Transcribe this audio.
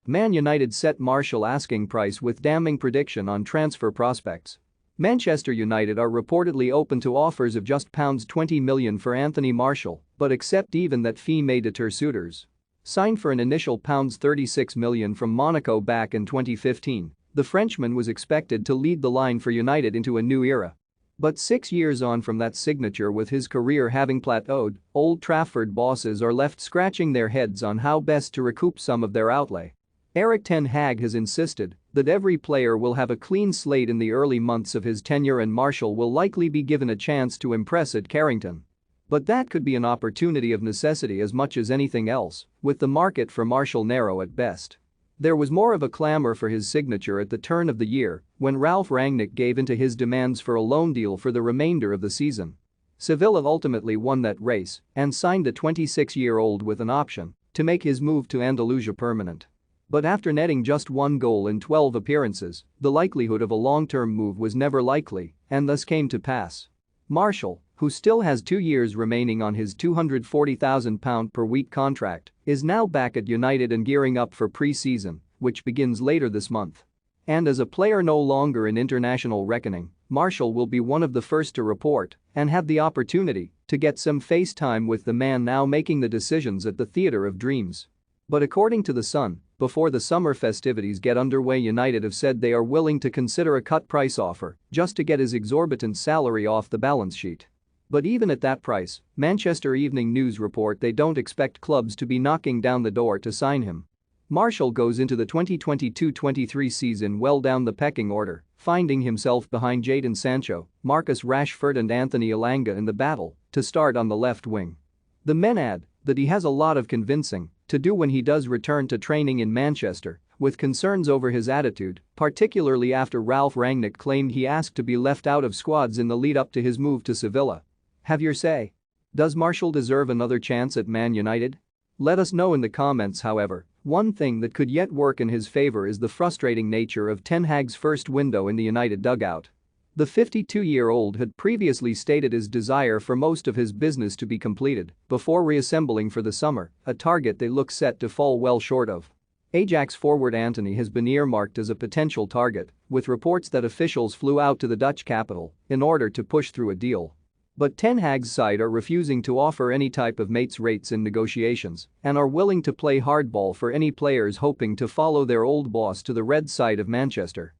Man United set Martial asking price with damning prediction on transfer prospects. Manchester United are reportedly open to offers of just £20 million for Anthony Martial, but accept even that fee may deter suitors. Signed for an initial £36 million from Monaco back in 2015, the Frenchman was expected to lead the line for United into a new era. But 6 years on from that signature, with his career having plateaued, Old Trafford bosses are left scratching their heads on how best to recoup some of their outlay. Erik ten Hag has insisted that every player will have a clean slate in the early months of his tenure, and Martial will likely be given a chance to impress at Carrington. But that could be an opportunity of necessity as much as anything else, with the market for Martial narrow at best. There was more of a clamor for his signature at the turn of the year when Ralf Rangnick gave in to his demands for a loan deal for the remainder of the season. Sevilla ultimately won that race and signed the 26-year-old with an option to make his move to Andalusia permanent. But after netting just 1 goal in 12 appearances, the likelihood of a long-term move was never likely and thus came to pass. Martial, who still has 2 years remaining on his £240,000 per week contract, is now back at United and gearing up for pre-season, which begins later this month. And as a player no longer in international reckoning, Martial will be one of the first to report and have the opportunity to get some face time with the man now making the decisions at the Theatre of Dreams. But according to The Sun, before the summer festivities get underway, United have said they are willing to consider a cut price offer just to get his exorbitant salary off the balance sheet. But even at that price, Manchester Evening News report they don't expect clubs to be knocking down the door to sign him. Martial goes into the 2022-23 season well down the pecking order, finding himself behind Jadon Sancho, Marcus Rashford and Anthony Elanga in the battle to start on the left wing. The men add that he has a lot of convincing to do when he does return to training in Manchester, with concerns over his attitude, particularly after Ralf Rangnick claimed he asked to be left out of squads in the lead-up to his move to Sevilla. Have your say. Does Martial deserve another chance at Man United? Let us know in the comments. However, one thing that could yet work in his favor is the frustrating nature of Ten Hag's first window in the United dugout. The 52-year-old had previously stated his desire for most of his business to be completed before reassembling for the summer, a target they look set to fall well short of. Ajax forward Antony has been earmarked as a potential target, with reports that officials flew out to the Dutch capital in order to push through a deal. But Ten Hag's side are refusing to offer any type of mates rates in negotiations and are willing to play hardball for any players hoping to follow their old boss to the red side of Manchester.